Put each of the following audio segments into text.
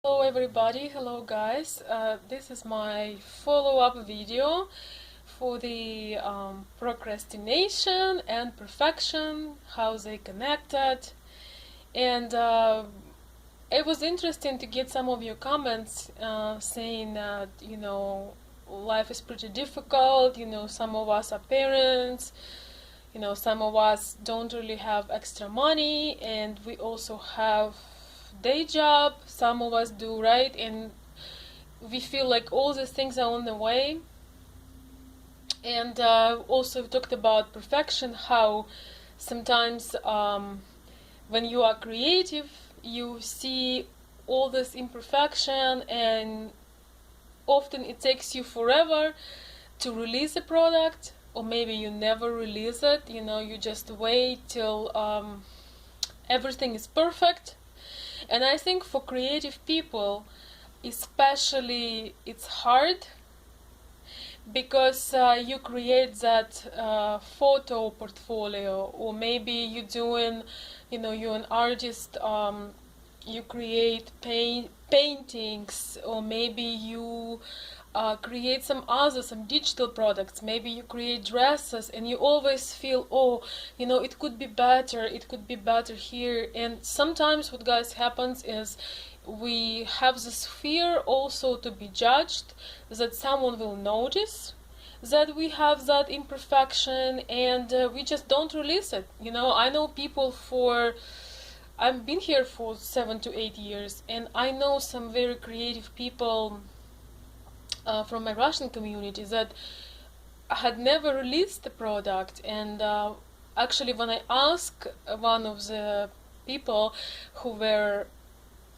Hello everybody, hello guys. This is my follow-up video for the procrastination and perfection, how they connected. And it was interesting to get some of your comments saying that, life is pretty difficult, some of us are parents, some of us don't really have extra money, and we also have day job, some of us do, right? And we feel like all these things are on the way. And also we talked about perfection, how sometimes when you are creative you see all this imperfection, and often it takes you forever to release a product, or maybe you never release it, you just wait till everything is perfect. And I think for creative people especially it's hard, because you create that photo portfolio, or maybe you're doing, you're an artist, you create paintings, or maybe you create some digital products, maybe you create dresses, and you always feel, it could be better here. And sometimes what guys happens is we have this fear also to be judged, that someone will notice that we have that imperfection, and we just don't release it. I know people I've been here for 7 to 8 years, and I know some very creative people from my Russian community that had never released the product. And actually when I asked one of the people who were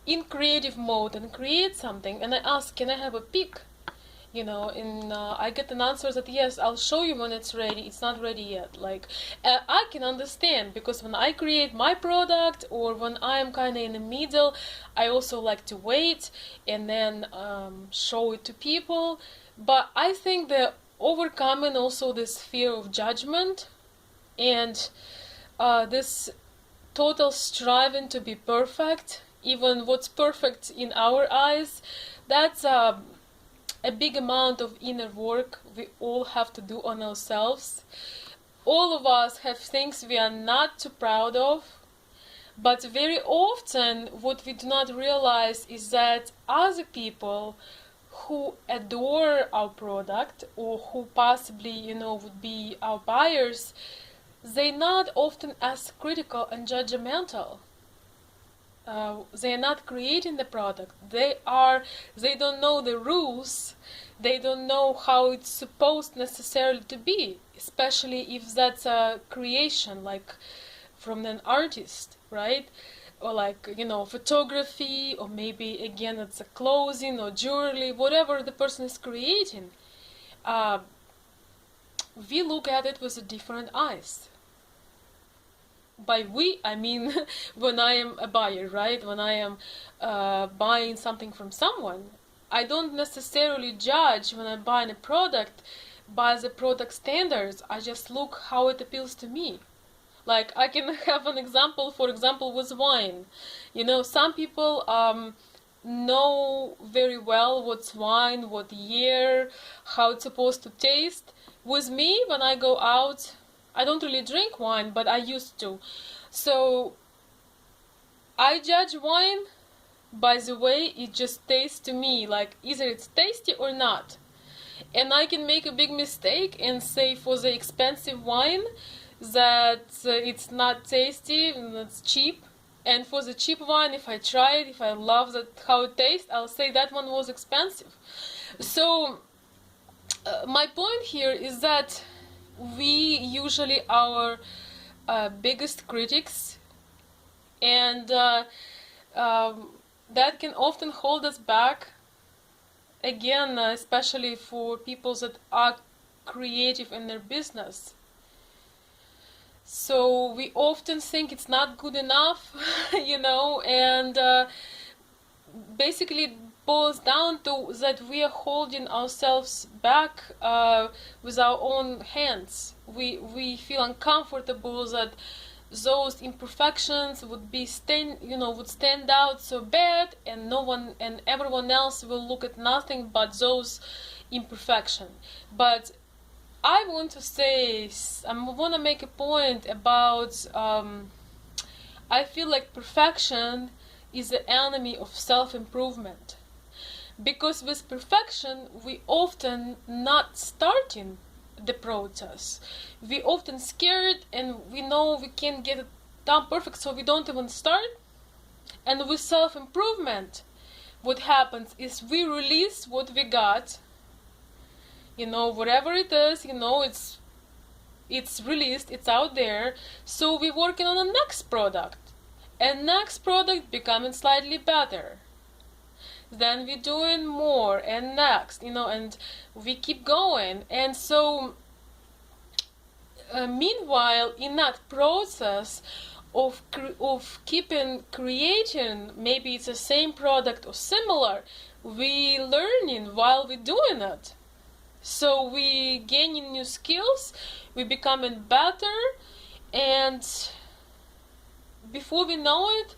in creative mode and create something, and I asked, can I have a peek? And I get an answer that yes, I'll show you when it's ready. It's not ready yet. I can understand, because when I create my product, or when I am kind of in the middle, I also like to wait and then show it to people. But I think that overcoming also this fear of judgment, and this total striving to be perfect, even what's perfect in our eyes, that's a big amount of inner work we all have to do on ourselves. All of us have things we are not too proud of, but very often what we do not realize is that other people who adore our product, or who possibly would be our buyers, they're not often as critical and judgmental. They're not creating the product. They don't know the rules. They don't know how it's supposed necessarily to be, especially if that's a creation, like from an artist, right? Or photography, or maybe again it's a clothing or jewelry, whatever the person is creating. We look at it with different eyes. By we, I mean when I am a buyer, right? When I am buying something from someone, I don't necessarily judge when I'm buying a product by the product standards. I just look how it appeals to me. Like, I can have an example, for example, with wine. Some people know very well what's wine, what year, how it's supposed to taste. With me, when I go out, I don't really drink wine, but I used to. So I judge wine by the way it just tastes to me, like either it's tasty or not. And I can make a big mistake and say for the expensive wine that it's not tasty and it's cheap. And for the cheap wine, if I try it, if I love how it tastes, I'll say that one was expensive. So my point here is that we usually our biggest critics, and that can often hold us back, again, especially for people that are creative in their business. So we often think it's not good enough, and basically boils down to that we are holding ourselves back with our own hands. We feel uncomfortable that those imperfections would stand out so bad, and no one and everyone else will look at nothing but those imperfection. But I want to make a point about I feel like perfection is the enemy of self-improvement, because with perfection we often not starting the process. We often scared, and we know we can't get it done perfect, so we don't even start. And with self-improvement, what happens is we release what we got, whatever it is, it's released, it's out there. So we're working on the next product, and next product becoming slightly better. Then we're doing more, and next, and we keep going. And so meanwhile, in that process of keeping creating, maybe it's the same product or similar, we learning while we're doing it. So we gaining new skills, we becoming better, and before we know it,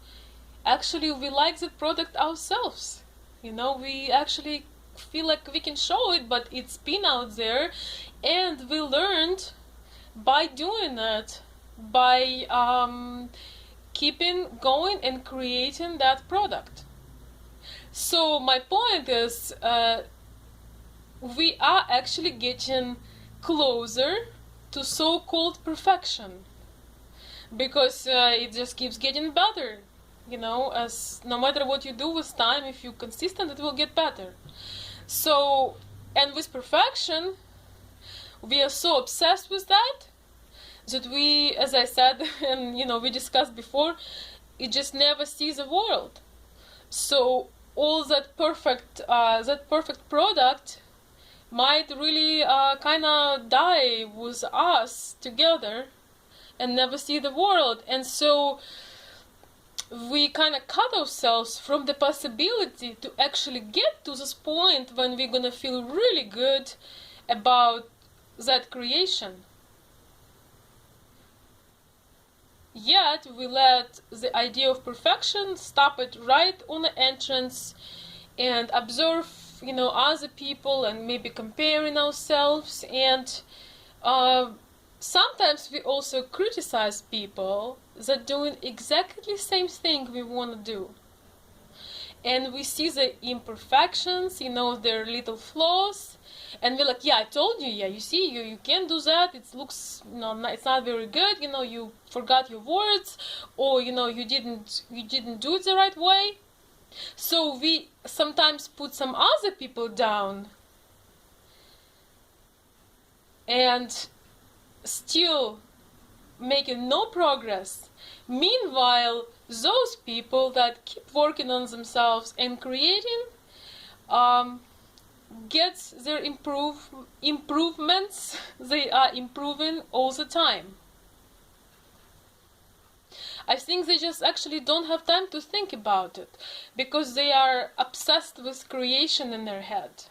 actually we like the product ourselves. We actually feel like we can show it, but it's been out there, and we learned by doing it, by keeping going and creating that product. So my point is, we are actually getting closer to so-called perfection, because it just keeps getting better. As no matter what you do with time, if you're consistent, it will get better. So, and with perfection, we are so obsessed with that we, as I said, and we discussed before, it just never sees the world. So all that perfect product might really kind of die with us together and never see the world. And so we kind of cut ourselves from the possibility to actually get to this point when we're gonna feel really good about that creation. Yet we let the idea of perfection stop it right on the entrance, and observe, other people, and maybe comparing ourselves. And sometimes we also criticize people that doing exactly the same thing we want to do, and we see the imperfections, their little flaws, and we're like, yeah, I told you, yeah, you see, you can't do that, it looks, it's not very good, you forgot your words, or you didn't do it the right way. So we sometimes put some other people down, and still making no progress. Meanwhile, those people that keep working on themselves and creating gets their improvements. They are improving all the time. I think they just actually don't have time to think about it, because they are obsessed with creation in their head.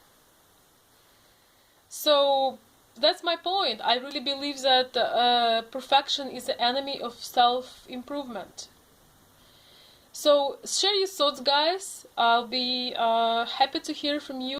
So that's my point. I really believe that perfection is the enemy of self-improvement. So share your thoughts, guys. I'll be happy to hear from you.